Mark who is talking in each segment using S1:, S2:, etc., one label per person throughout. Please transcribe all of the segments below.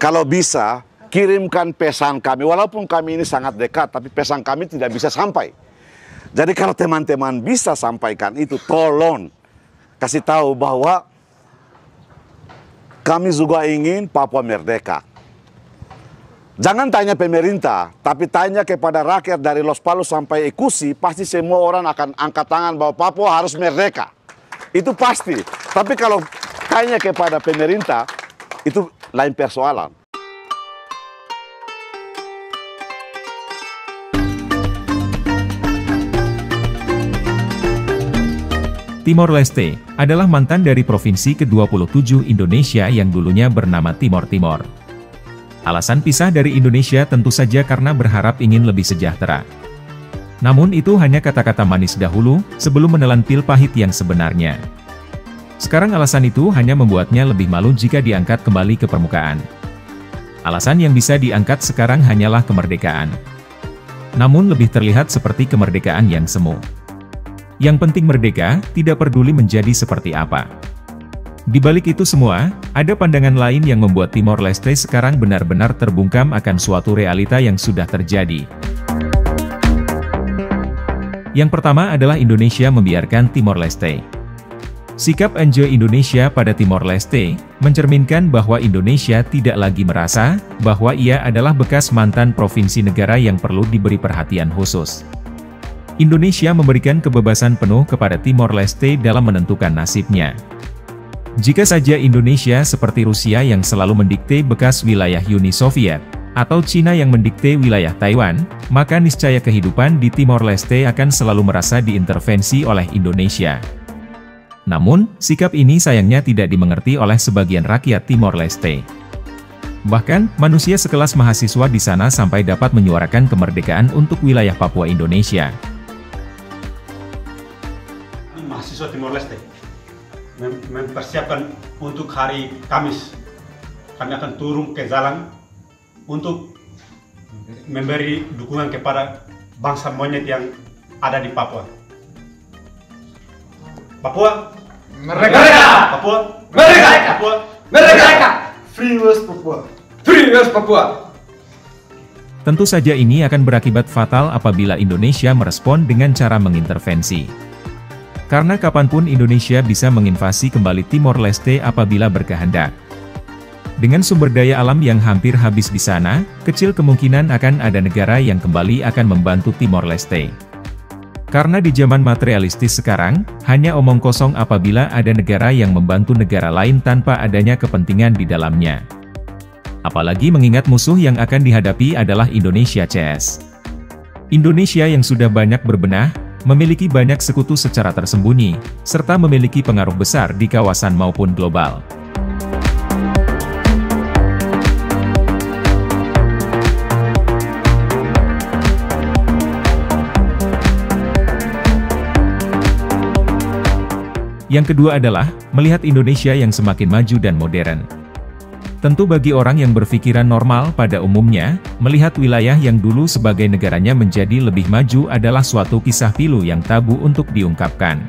S1: kalau bisa kirimkan pesan kami, walaupun kami ini sangat dekat, tapi pesan kami tidak bisa sampai. Jadi kalau teman-teman bisa sampaikan itu, tolong kasih tahu bahwa kami juga ingin Papua merdeka. Jangan tanya pemerintah, tapi tanya kepada rakyat dari Los Palos sampai Ekusi, pasti semua orang akan angkat tangan bahwa Papua harus merdeka. Itu pasti. Tapi kalau tanya kepada pemerintah, itu lain persoalan.
S2: Timor Leste adalah mantan dari provinsi ke-27 Indonesia yang dulunya bernama Timor Timor. Alasan pisah dari Indonesia tentu saja karena berharap ingin lebih sejahtera. Namun itu hanya kata-kata manis dahulu, sebelum menelan pil pahit yang sebenarnya. Sekarang alasan itu hanya membuatnya lebih malu jika diangkat kembali ke permukaan. Alasan yang bisa diangkat sekarang hanyalah kemerdekaan. Namun lebih terlihat seperti kemerdekaan yang semu. Yang penting merdeka, tidak peduli menjadi seperti apa. Di balik itu semua, ada pandangan lain yang membuat Timor Leste sekarang benar-benar terbungkam akan suatu realita yang sudah terjadi. Yang pertama adalah Indonesia membiarkan Timor Leste. Sikap Enjoy Indonesia pada Timor Leste mencerminkan bahwa Indonesia tidak lagi merasa bahwa ia adalah bekas mantan provinsi negara yang perlu diberi perhatian khusus. Indonesia memberikan kebebasan penuh kepada Timor Leste dalam menentukan nasibnya. Jika saja Indonesia seperti Rusia yang selalu mendikte bekas wilayah Uni Soviet, atau Cina yang mendikte wilayah Taiwan, maka niscaya kehidupan di Timor Leste akan selalu merasa diintervensi oleh Indonesia. Namun, sikap ini sayangnya tidak dimengerti oleh sebagian rakyat Timor Leste. Bahkan, manusia sekelas mahasiswa di sana sampai dapat menyuarakan kemerdekaan untuk wilayah Papua Indonesia.
S3: Mahasiswa Timor Leste mempersiapkan untuk hari Kamis. Kami akan turun ke jalan untuk memberi dukungan kepada bangsa monyet yang ada di Papua. Papua merdeka! Papua merdeka! Papua merdeka! Free West Papua! Free West Papua!
S2: Tentu saja ini akan berakibat fatal apabila Indonesia merespon dengan cara mengintervensi. Karena kapanpun Indonesia bisa menginvasi kembali Timor Leste apabila berkehendak. Dengan sumber daya alam yang hampir habis di sana, kecil kemungkinan akan ada negara yang kembali akan membantu Timor Leste. Karena di zaman materialistis sekarang, hanya omong kosong apabila ada negara yang membantu negara lain tanpa adanya kepentingan di dalamnya. Apalagi mengingat musuh yang akan dihadapi adalah Indonesia CS. Indonesia yang sudah banyak berbenah, memiliki banyak sekutu secara tersembunyi, serta memiliki pengaruh besar di kawasan maupun global. Yang kedua adalah, melihat Indonesia yang semakin maju dan modern. Tentu bagi orang yang berpikiran normal pada umumnya, melihat wilayah yang dulu sebagai negaranya menjadi lebih maju adalah suatu kisah pilu yang tabu untuk diungkapkan.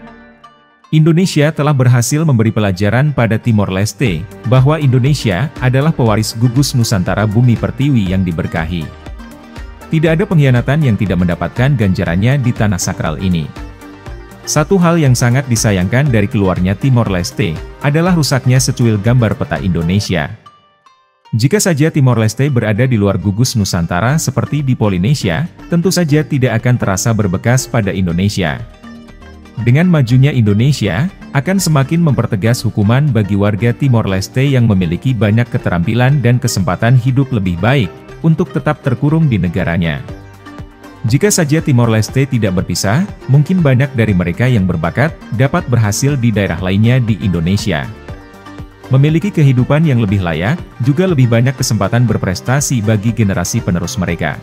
S2: Indonesia telah berhasil memberi pelajaran pada Timor Leste, bahwa Indonesia adalah pewaris gugus Nusantara bumi pertiwi yang diberkahi. Tidak ada pengkhianatan yang tidak mendapatkan ganjarannya di tanah sakral ini. Satu hal yang sangat disayangkan dari keluarnya Timor Leste, adalah rusaknya secuil gambar peta Indonesia. Jika saja Timor Leste berada di luar gugus Nusantara seperti di Polinesia, tentu saja tidak akan terasa berbekas pada Indonesia. Dengan majunya Indonesia, akan semakin mempertegas hukuman bagi warga Timor Leste yang memiliki banyak keterampilan dan kesempatan hidup lebih baik, untuk tetap terkurung di negaranya. Jika saja Timor Leste tidak berpisah, mungkin banyak dari mereka yang berbakat, dapat berhasil di daerah lainnya di Indonesia. Memiliki kehidupan yang lebih layak, juga lebih banyak kesempatan berprestasi bagi generasi penerus mereka.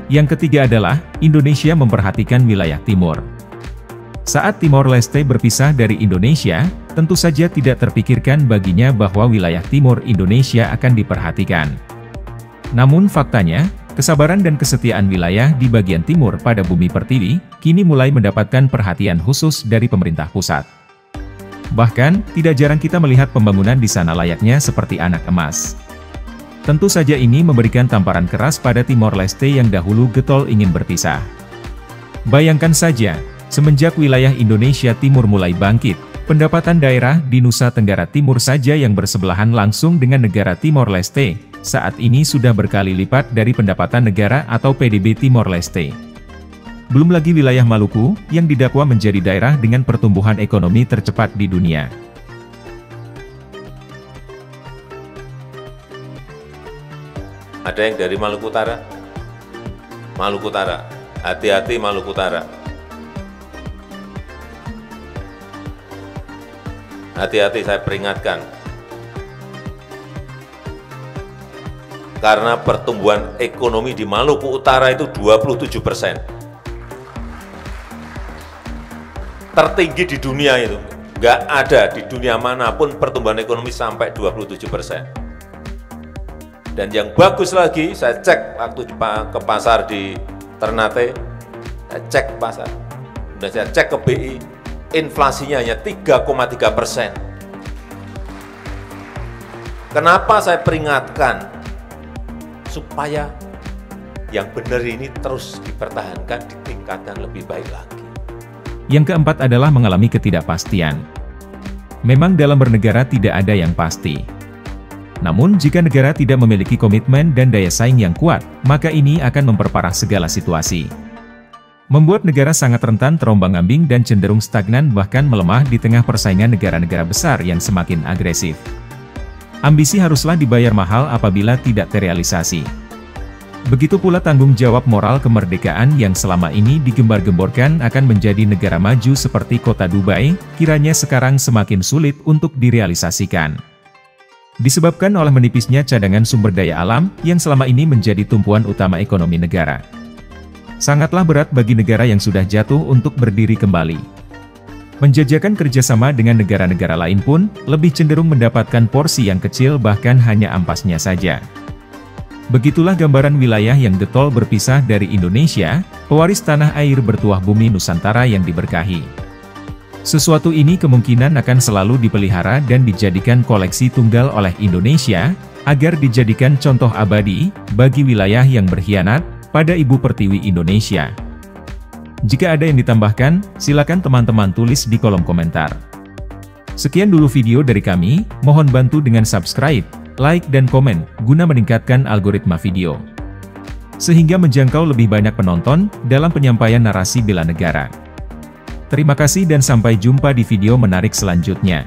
S2: Yang ketiga adalah, Indonesia memperhatikan wilayah timur. Saat Timor Leste berpisah dari Indonesia, tentu saja tidak terpikirkan baginya bahwa wilayah timur Indonesia akan diperhatikan. Namun faktanya, kesabaran dan kesetiaan wilayah di bagian timur pada bumi pertiwi, kini mulai mendapatkan perhatian khusus dari pemerintah pusat. Bahkan, tidak jarang kita melihat pembangunan di sana layaknya seperti anak emas. Tentu saja ini memberikan tamparan keras pada Timor Leste yang dahulu getol ingin berpisah. Bayangkan saja, semenjak wilayah Indonesia Timur mulai bangkit, pendapatan daerah di Nusa Tenggara Timur saja yang bersebelahan langsung dengan negara Timor Leste, saat ini sudah berkali lipat dari pendapatan negara atau PDB Timor Leste. Belum lagi wilayah Maluku, yang didakwa menjadi daerah dengan pertumbuhan ekonomi tercepat di dunia.
S4: Ada yang dari Maluku Utara? Maluku Utara, hati-hati Maluku Utara. Hati-hati, saya peringatkan. Karena pertumbuhan ekonomi di Maluku Utara itu 27%. Tertinggi di dunia itu. Nggak ada di dunia manapun pertumbuhan ekonomi sampai 27%. Dan yang bagus lagi, saya cek waktu ke pasar di Ternate, saya cek pasar, dan saya cek ke BI, inflasinya hanya 3,3%. Kenapa saya peringatkan? Supaya yang benar ini terus dipertahankan, ditingkatkan lebih baik lagi.
S2: Yang keempat adalah mengalami ketidakpastian. Memang dalam bernegara tidak ada yang pasti. Namun jika negara tidak memiliki komitmen dan daya saing yang kuat, maka ini akan memperparah segala situasi. Membuat negara sangat rentan terombang-ambing dan cenderung stagnan bahkan melemah di tengah persaingan negara-negara besar yang semakin agresif. Ambisi haruslah dibayar mahal apabila tidak terrealisasi. Begitu pula tanggung jawab moral kemerdekaan yang selama ini digembar-gemborkan akan menjadi negara maju seperti kota Dubai, kiranya sekarang semakin sulit untuk direalisasikan. Disebabkan oleh menipisnya cadangan sumber daya alam yang selama ini menjadi tumpuan utama ekonomi negara. Sangatlah berat bagi negara yang sudah jatuh untuk berdiri kembali. Menjajakan kerjasama dengan negara-negara lain pun lebih cenderung mendapatkan porsi yang kecil bahkan hanya ampasnya saja. Begitulah gambaran wilayah yang getol berpisah dari Indonesia, pewaris tanah air bertuah bumi Nusantara yang diberkahi. Sesuatu ini kemungkinan akan selalu dipelihara dan dijadikan koleksi tunggal oleh Indonesia, agar dijadikan contoh abadi bagi wilayah yang berkhianat pada Ibu Pertiwi Indonesia. Jika ada yang ditambahkan, silakan teman-teman tulis di kolom komentar. Sekian dulu video dari kami, mohon bantu dengan subscribe, like dan komen, guna meningkatkan algoritma video. Sehingga menjangkau lebih banyak penonton dalam penyampaian narasi bela negara. Terima kasih dan sampai jumpa di video menarik selanjutnya.